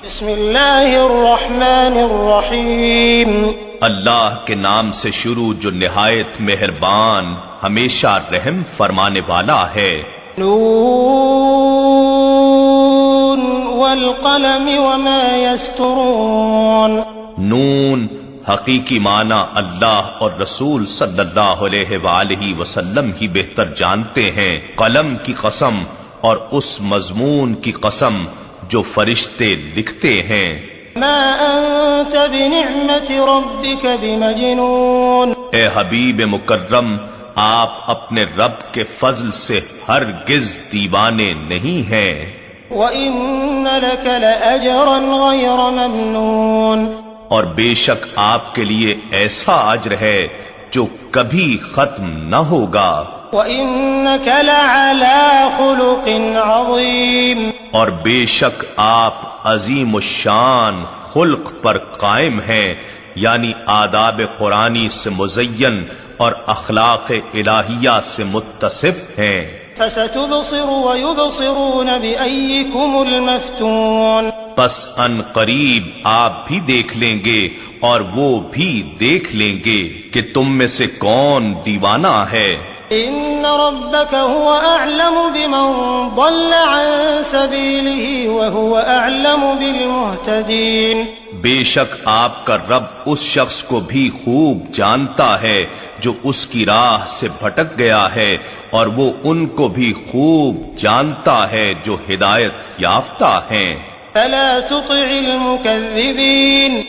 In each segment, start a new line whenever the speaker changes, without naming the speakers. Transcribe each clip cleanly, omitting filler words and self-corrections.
بسم اللہ الرحمن الرحیم
اللہ کے نام سے شروع جو نہایت مہربان ہمیشہ رحم فرمانے والا ہے۔
نون والقلم وما يسطرون۔
نون حقیقی معنی اللہ اور رسول صلی اللہ علیہ وآلہ وسلم ہی بہتر جانتے ہیں۔ قلم کی قسم اور اس مضمون کی قسم جو فرشتے لکھتے ہیں۔
ما انت بنعمت ربک بمجنون۔
اے حبیب مکرم، آپ اپنے رب کے فضل سے ہرگز دیوانے نہیں ہیں۔
وَإِنَّ لَكَ لَأَجْرًا غَيْرَ مَمْنُونٍ۔
اور بے شک آپ کے لیے ایسا اجر ہے جو کبھی ختم نہ ہوگا۔
وَإِنَّكَ لَعَلَى خُلُقٍ عَظِيمٍ۔
اور بے شک آپ عظیم الشان خلق پر قائم ہیں، یعنی آداب قرآنی سے مزین اور اخلاق الہیہ سے متصف ہیں۔
فَسَتُبْصِرُ وَيُبْصِرُونَ بِأَيِّكُمُ الْمَفْتُونَ۔
پس ان قریب آپ بھی دیکھ لیں گے اور وہ بھی دیکھ لیں گے کہ تم میں سے کون دیوانہ ہے۔
إن ربك هو أعلم بمن ضل عن سبيله وهو أعلم بالمهتدين۔
بے شک آپ کا رب اس شخص کو بھی خوب جانتا ہے جو اس کی راہ سے بھٹک گیا ہے، اور وہ ان کو بھی خوب جانتا ہے جو ہدایت یافتہ ہیں۔
فلا تطع المكذبين۔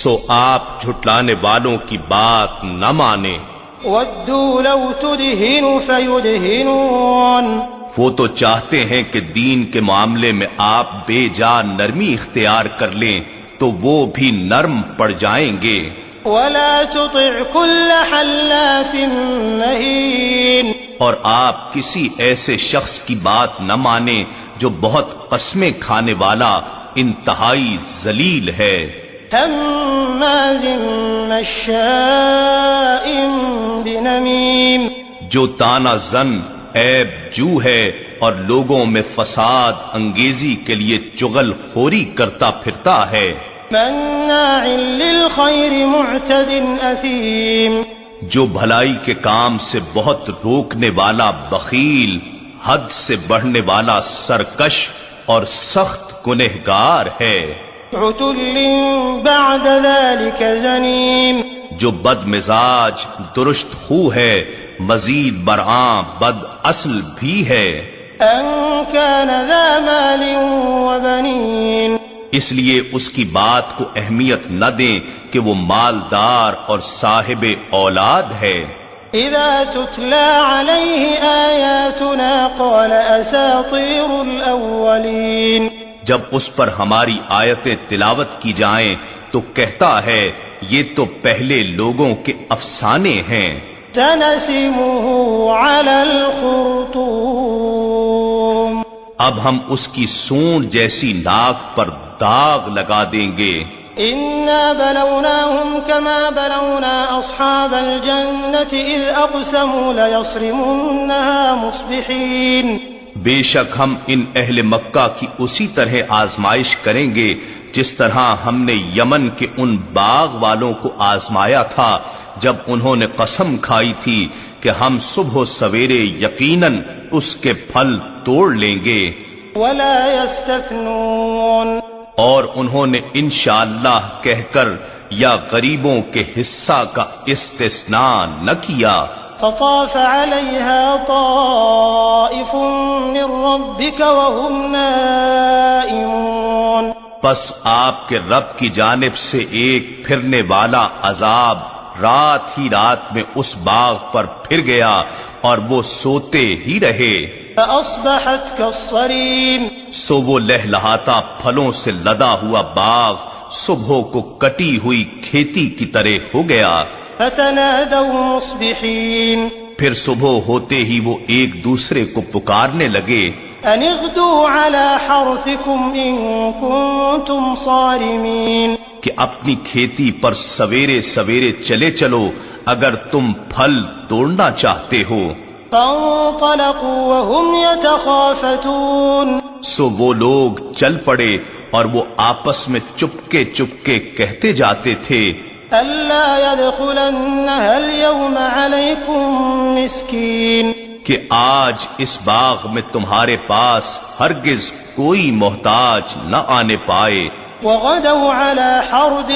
سو آپ جھٹلانے والوں کی بات نہ مانیں۔
ودوا لو تدهن فيدهنون۔
وہ تو چاہتے ہیں کہ دین کے معاملے میں آپ بے جا نرمی اختیار کر لیں تو وہ بھی نرم پڑ جائیں گے۔
ولا تطع كل حلاف مهين۔ اور
آپ کسی ایسے شخص کی بات نہ مانیں جو بہت قسمیں کھانے والا انتہائی ذلیل ہے۔
هماز مشاء بنمیم۔
جو تانا زن عیب جو ہے اور لوگوں میں فساد انگیزی کے لیے چغل خوری کرتا پھرتا ہے۔
مناع للخیر معتد اثیم۔
جو بھلائی کے کام سے بہت روکنے والا بخیل، حد سے بڑھنے والا سرکش اور سخت گنہگار ہے۔
عتل بعد ذلك زنیم۔
جو بد مزاج درست خو ہے، مزید برآں بد اصل بھی ہے۔
ان كان ذا مال وبنین۔
اس لیے اس کی بات کو اہمیت نہ دیں کہ وہ مالدار اور صاحب اولاد ہے۔
اذا تتلى عليه آیاتنا قال اساطیر الاولین۔
جب اس پر ہماری آیتیں تلاوت کی جائیں تو کہتا ہے یہ تو پہلے لوگوں کے افسانے ہیں۔
سنسمه على الخرطوم۔
اب ہم اس کی سونڈ جیسی ناک پر داغ لگا دیں گے۔
انا بلوناهم كما بلونا اصحاب الجنة اذ اقسموا ليصرمنها مصبحين۔
بے شک ہم ان اہل مکہ کی اسی طرح آزمائش کریں گے جس طرح ہم نے یمن کے ان باغ والوں کو آزمایا تھا جب انہوں نے قسم کھائی تھی کہ ہم صبح و سویرے یقیناً اس کے پھل توڑ لیں گے۔
ولا يستثنون۔
اور انہوں نے انشاءاللہ کہہ کر یا غریبوں کے حصہ کا استثناء نہ کیا۔
فطاف عليها طائف من ربك وهم نائمون۔
پس آپ کے رب کی جانب سے ایک پھرنے والا عذاب رات ہی رات میں اس باغ پر پھر گیا اور وہ سوتے ہی رہے۔
فأصبحت كالصريم۔
سو وہ لہلہاتا پھلوں سے لدا ہوا باغ صبح کو کٹی ہوئی کھیتی کی طرح ہو گیا۔
فتنادوا مصبحين۔
پھر صبح ہوتے ہی وہ ایک دوسرے کو پکارنے لگے،
ان اغدوا على حرثكم ان كنتم صارمين۔
کہ اپنی کھیتی پر سویرے سویرے چلے چلو اگر تم پھل توڑنا چاہتے ہو۔
فانطلقوا وهم يتخافتون۔
سو وہ لوگ چل پڑے اور وہ آپس میں چپکے چپکے کہتے جاتے تھے
ألا يدخلنها اليوم عليكم مسكين
کہ آج اس باغ میں تمہارے پاس ہرگز کوئی محتاج نہ آنے پائے،
وغدوا على حرد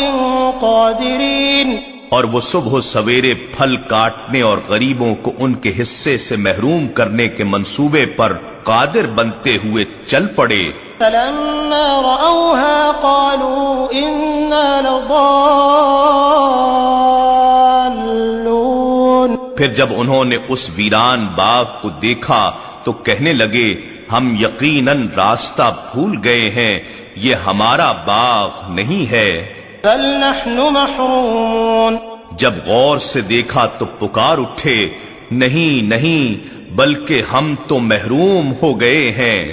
قادرين
اور وہ صبح سویرے پھل کاٹنے اور غریبوں کو ان کے حصے سے محروم کرنے کے منصوبے پر قادر بنتے ہوئے چل پڑے۔
فلما رأوها قالوا إنا لضالون
پھر جب انہوں نے اس ویران باغ کو دیکھا تو کہنے لگے ہم یقیناً راستہ بھول گئے ہیں، یہ ہمارا باغ نہیں ہے۔
بل نحن محرومون
جب غور سے دیکھا تو پکار اٹھے نہیں نہیں بلکہ ہم تو محروم ہو گئے ہیں۔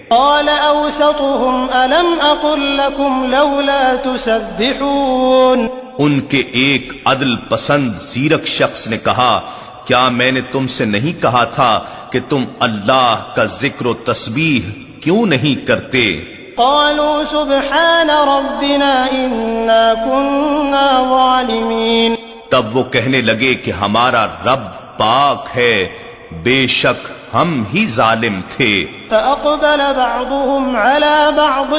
قال أوسطهم ألم أقل لكم لولا تسبحون
ان کے ایک عدل پسند زیرک شخص نے کہا کیا میں نے تم سے نہیں کہا تھا کہ تم اللہ کا ذکر و تسبیح کیوں نہیں کرتے؟
قالوا سبحان ربنا إنا كنا ظالمين
تب وہ کہنے لگے کہ ہمارا رب پاک ہے، بے شک ہم ہی ظالم تھے۔
فأقبل بعضهم على بعض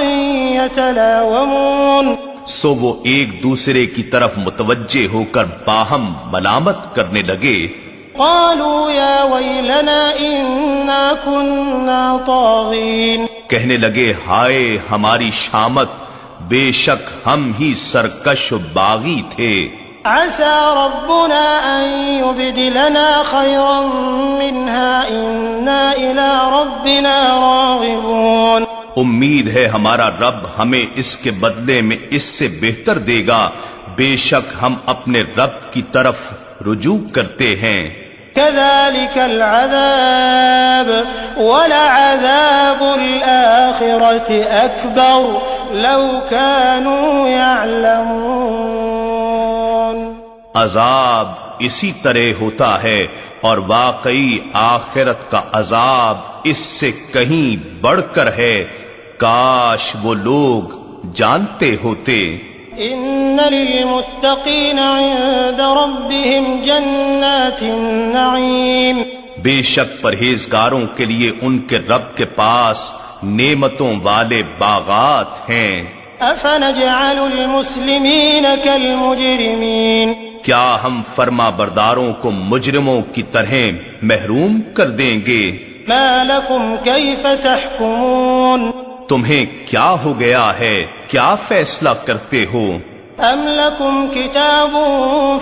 يتلاومون
سو وہ ایک دوسرے کی طرف متوجہ ہو کر باہم ملامت کرنے لگے۔
قالوا يا ويلنا إنا كنا طاغين
کہنے لگے ہائے ہماری شامت، بے شک ہم ہی سرکش و باغی تھے۔
عسى ربنا أن يبدلنا خيرا منها إنا إلى ربنا راغبون
امید ہے ہمارا رب ہمیں اس کے بدلے میں اس سے بہتر دے گا، بے شک ہم اپنے رب کی طرف رجوع کرتے ہیں۔
كذلك العذاب ولعذاب الآخرة أكبر لو كانوا يعلمون
عذاب اسی طرح ہوتا ہے اور واقعی آخرت کا عذاب اس سے کہیں بڑھ کر ہے، کاش وہ لوگ جانتے ہوتے۔
إن للمتقين عند ربهم جنات النعيم
بے شک پرہیزگاروں کے لیے ان کے رب کے پاس نعمتوں والے باغات ہیں۔
أفنجعل المسلمين كالمجرمين
کیا ہم فرما برداروں کو مجرموں کی طرح محروم کر دیں گے؟
ما لكم كيف تحكمون
تمہیں کیا ہو گیا ہے، کیا فیصلہ کرتے ہو؟
أم لكم كتاب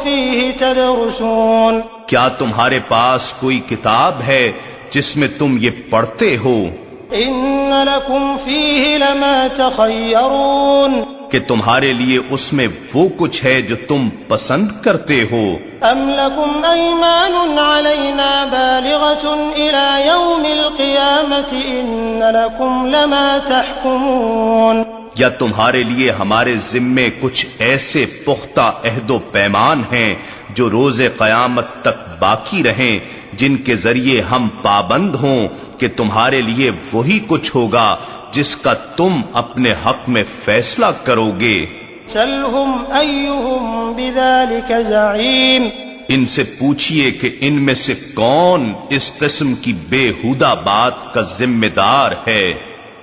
فيه تدرسون
کیا تمہارے پاس کوئی کتاب ہے جس میں تم یہ پڑھتے ہو؟
إن لكم فيه لما تخيرون
کہ تمہارے لیے اس میں وہ کچھ ہے جو تم پسند کرتے ہو؟
أم لكم أيمان علينا بالغة إلى يوم القيامة إن لكم لما تحكمون
یا تمہارے لیے ہمارے ذمے کچھ ایسے پختہ عہد و پیمان ہیں جو روز قیامت تک باقی رہیں، جن کے ذریعے ہم پابند ہوں کہ تمہارے لیے وہی کچھ ہوگا جس کا تم اپنے حق میں فیصلہ کرو گے۔
سلهم أيهم بذلك زعيم
ان سے پوچھئے کہ ان میں سے کون اس قسم کی بےہودہ بات کا ذمہ دار ہے؟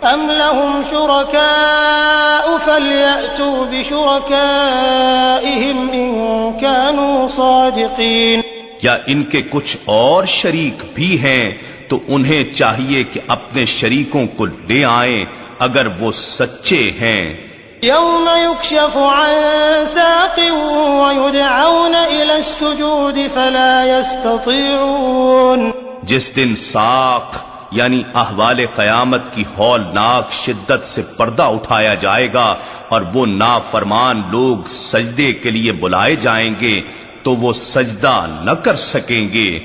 أم لهم شركاء فليأتوا بشركائهم إن كانوا صادقين
یا ان کے کچھ اور شریک بھی ہیں تو انہیں چاہیے کہ اپنے شریکوں کو لے آئیں اگر وہ سچے ہیں۔
يوم يكشف عن ساق ويدعون إلى السجود فلا يستطيعون
جس دن ساق یعنی احوال قیامت کی ہولناک شدت سے پردہ اٹھایا جائے گا اور وہ نافرمان لوگ سجدے کے لیے بلائے جائیں گے تو وہ سجدہ نہ کر سکیں گے۔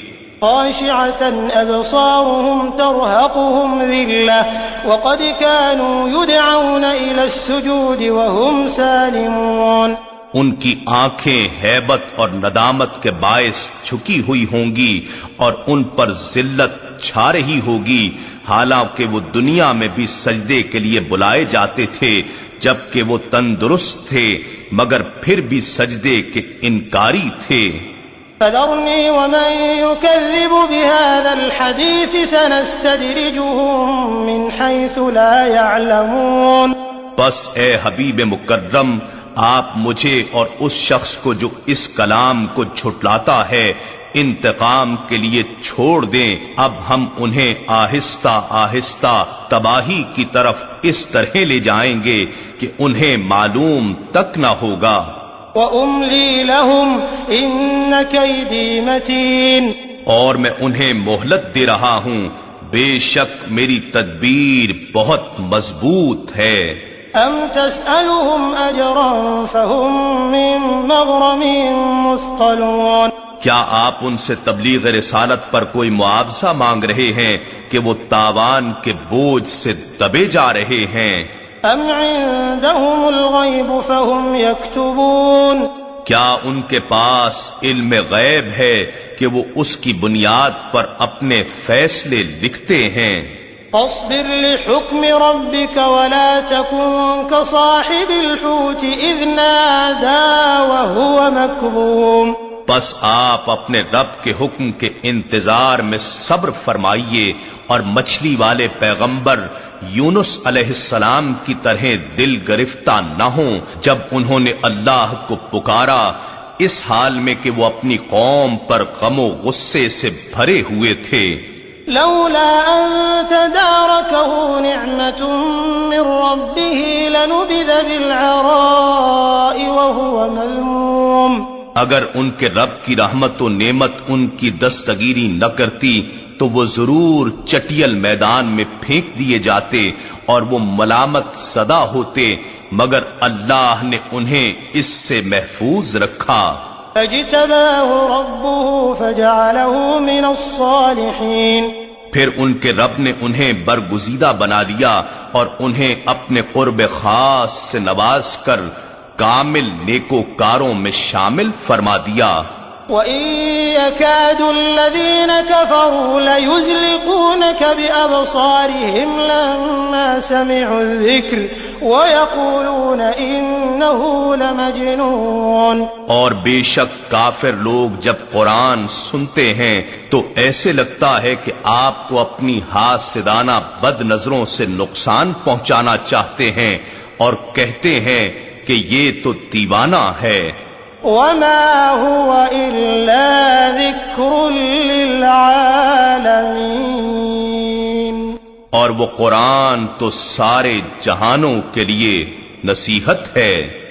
خاشعة أبصارهم ترهقهم ذلة وقد كانوا يدعون إلى السجود وهم سالمون
ان کی آنکھیں ہیبت اور ندامت کے باعث جھکی ہوئی ہوں گی اور ان پر ذلت چھا رہی ہوگی، حالانکہ وہ دنیا میں بھی سجدے کے لیے بلائے جاتے تھے جبکہ وہ تندرست تھے مگر پھر بھی سجدے کے انکاری تھے۔
فذرني ومن يكذب بهذا الحديث سنستدرجهم من حيث لا يعلمون۔
بس اے حبیب مکرم، آپ مجھے اور اس شخص کو جو اس کلام کو جھٹلاتا ہے انتقام کے لیے چھوڑ دیں۔ اب ہم انہیں آہستہ آہستہ تباہی کی طرف اس طرح لے جائیں گے کہ انہیں معلوم تک نہ ہوگا۔
وَأُمْلِي لَهُمْ إِنَّ كَيْدِي مَتِينٌ۔
اور میں انہیں مہلت دے رہا ہوں، بے شک میری تدبیر بہت مضبوط ہے۔
أَمْ تَسْأَلُهُمْ أَجْرًا فَهُمْ مِنْ مَغْرَمٍ مُثْقَلُونَ۔
کیا آپ ان سے تبلیغ رسالت پر کوئی معاوضہ مانگ رہے ہیں کہ وہ تاوان کے بوجھ سے دبے جا رہے ہیں؟
أَمْ عِندَهُمُ الْغَيْبُ فَهُمْ يَكْتُبُونَ۔
کیا ان کے پاس علم غیب ہے کہ وہ اس کی بنیاد پر اپنے فیصلے لکھتے ہیں؟
فاصبر لحكم ربك ولا تكن كصاحب الحوت إذ نادى وهو مكظوم۔
بس آپ اپنے رب کے حکم کے انتظار میں صبر فرمائیے اور مچھلی والے پیغمبر یونس علیہ السلام کی طرح دل گرفتہ نہ ہوں جب انہوں نے اللہ کو پکارا اس حال میں کہ وہ اپنی قوم پر غم و غصے سے بھرے ہوئے تھے۔
لولا أن تداركه نعمة من ربه لنبذ بالعراء وهو مذموم۔
اگر ان کے رب کی رحمت و نعمت ان کی دستگیری نہ کرتی تو وہ ضرور چٹیل میدان میں پھینک دیے جاتے اور وہ ملامت زدہ ہوتے، مگر اللہ نے انہیں اس سے محفوظ رکھا۔
فاجتباه ربه فجعله من الصالحين۔
پھر ان کے رب نے انہیں برگزیدہ بنا لیا اور انہیں اپنے قرب خاص سے نواز کر کامل نیکوکاروں میں شامل فرما دیا۔
وَإِن يَكَادُ الَّذِينَ كَفَرُوا لَيُزْلِقُونَكَ بِأَبْصَارِهِمْ لَمَّا سَمِعُوا الذِّكْرَ وَيَقُولُونَ إِنَّهُ لَمَجْنُونٌ۔
اور بے شک کافر لوگ جب قرآن سنتے ہیں تو ایسے لگتا ہے کہ آپ کو اپنی حاسدانہ بد نظروں سے نقصان پہنچانا چاہتے ہیں اور کہتے ہیں کہ یہ تو دیوانہ ہے۔
وَمَا هُوَ إِلَّا ذِكْرٌ لِّلْعَالَمِينَ۔
اور وہ قرآن تو سارے جہانوں کے لیے نصیحت ہے۔